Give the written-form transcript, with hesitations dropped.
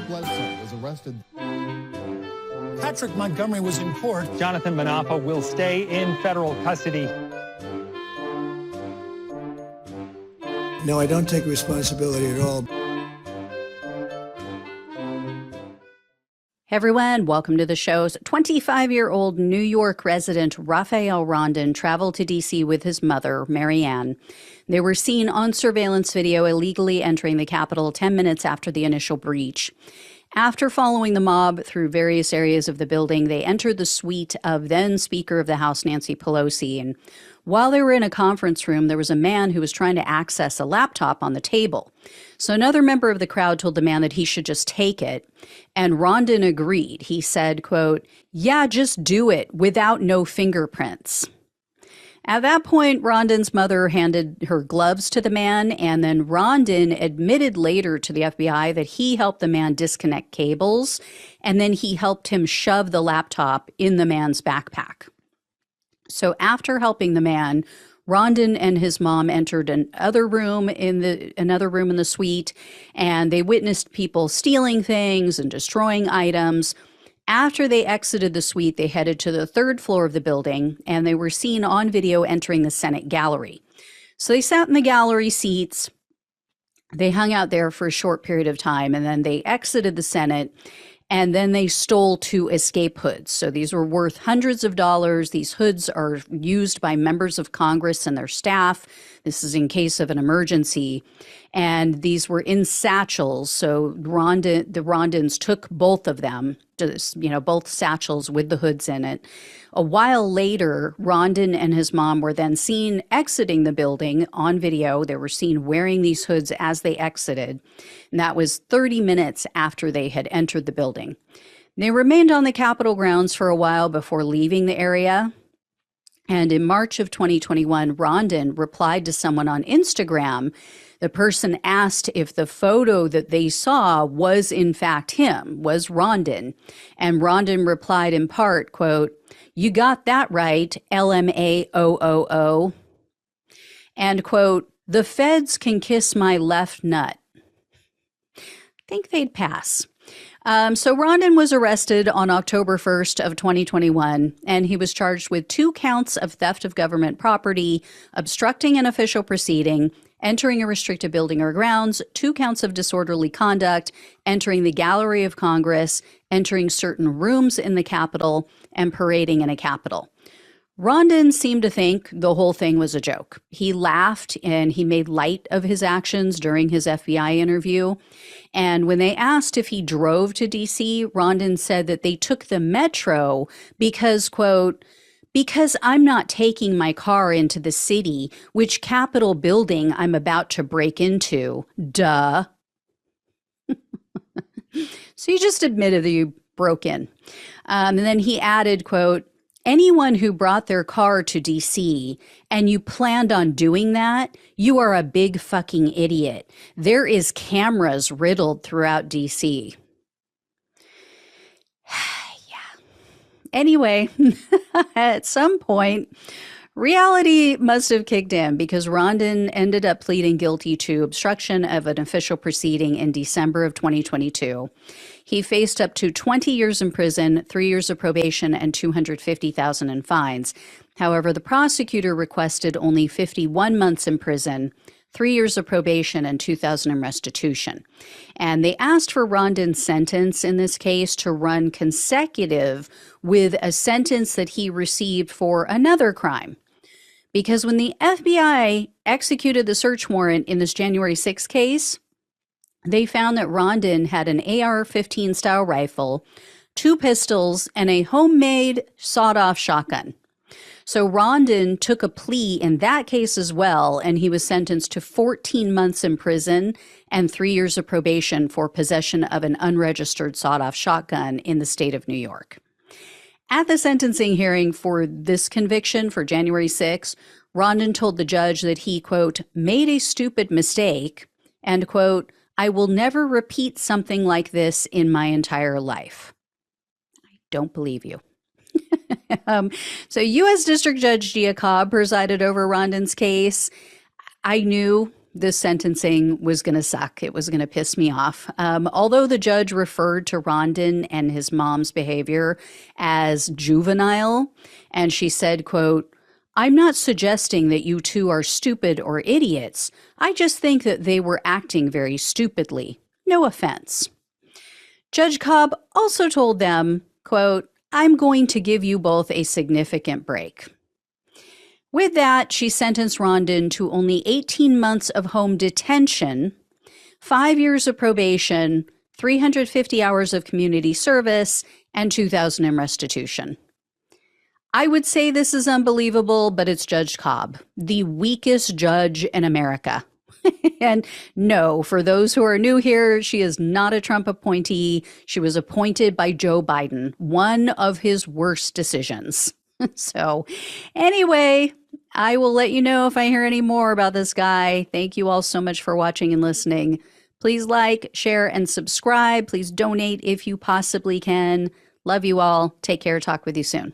Bledsoe was arrested. Patrick Montgomery was in court. Jonathan Manapa will stay in federal custody. No, I don't take responsibility at all. Hey everyone, welcome to the show's 25-year-old New York resident Rafael Rondon traveled to D.C. with his mother, Marianne. They were seen on surveillance video illegally entering the Capitol 10 minutes after the initial breach. After following the mob through various areas of the building, they entered the suite of then Speaker of the House Nancy Pelosi. And while they were in a conference room, there was a man who was trying to access a laptop on the table. So another member of the crowd told the man that he should just take it. And Rondon agreed. He said, quote, "Yeah, just do it without no fingerprints." At that point, Rondon's mother handed her gloves to the man, and then Rondon admitted later to the FBI that he helped the man disconnect cables, and then he helped him shove the laptop in the man's backpack. So after helping the man, Rondon and his mom entered another room in the suite, and they witnessed people stealing things and destroying items. After they exited the suite, they headed to the third floor of the building, and they were seen on video entering the Senate gallery. So they sat in the gallery seats. They hung out there for a short period of time, and then they exited the Senate, and then they stole 2 escape hoods. So these were worth hundreds of dollars. These hoods are used by members of Congress and their staff. This is in case of an emergency. And these were in satchels. So the Rondons took both of them, both satchels with the hoods in it. A while later, Rondon and his mom were then seen exiting the building on video. They were seen wearing these hoods as they exited. And that was 30 minutes after they had entered the building. They remained on the Capitol grounds for a while before leaving the area. And in March of 2021, Rondon replied to someone on Instagram. The person asked if the photo that they saw was in fact him, was Rondon. And Rondon replied in part, quote, "You got that right, LMAOOO." And quote, "The feds can kiss my left nut." Think they'd pass. So Rondon was arrested on October 1st of 2021, and he was charged with 2 counts of theft of government property, obstructing an official proceeding, entering a restricted building or grounds, 2 counts of disorderly conduct, entering the Gallery of Congress, entering certain rooms in the Capitol, and parading in a Capitol. Rondon seemed to think the whole thing was a joke. He laughed and he made light of his actions during his FBI interview. And when they asked if he drove to D.C., Rondon said that they took the metro because, quote, "Because I'm not taking my car into the city, which Capitol building I'm about to break into. Duh." So you just admitted that you broke in. And then he added, quote, "Anyone who brought their car to D.C. and you planned on doing that, you are a big fucking idiot. There is cameras riddled throughout D.C." Yeah. Anyway, at some point, reality must have kicked in because Rondon ended up pleading guilty to obstruction of an official proceeding in December of 2022. He faced up to 20 years in prison, 3 years of probation, and $250,000 in fines. However, the prosecutor requested only 51 months in prison, 3 years of probation, and $2,000 in restitution. And they asked for Rondon's sentence in this case to run consecutive with a sentence that he received for another crime. Because when the FBI executed the search warrant in this January 6th case, they found that Rondon had an AR-15 style rifle, 2 pistols, and a homemade sawed-off shotgun. So Rondon took a plea in that case as well, and he was sentenced to 14 months in prison and 3 years of probation for possession of an unregistered sawed-off shotgun in the state of New York. At the sentencing hearing for this conviction for January 6, Rondon told the judge that he, quote, "made a stupid mistake," and, quote, "I will never repeat something like this in my entire life." I don't believe you. So U.S. District Judge Gia Cobb presided over Rondon's case. I knew this sentencing was going to suck. It was going to piss me off. Although the judge referred to Rondon and his mom's behavior as juvenile, and she said, quote, "I'm not suggesting that you two are stupid or idiots. I just think that they were acting very stupidly. No offense." Judge Cobb also told them, quote, "I'm going to give you both a significant break." With that, she sentenced Rondon to only 18 months of home detention, 5 years of probation, 350 hours of community service, and $2,000 in restitution. I would say this is unbelievable, but it's Judge Cobb, the weakest judge in America. And no, for those who are new here, she is not a Trump appointee. She was appointed by Joe Biden, one of his worst decisions. So anyway, I will let you know if I hear any more about this guy. Thank you all so much for watching and listening. Please like, share, and subscribe. Please donate if you possibly can. Love you all. Take care. Talk with you soon.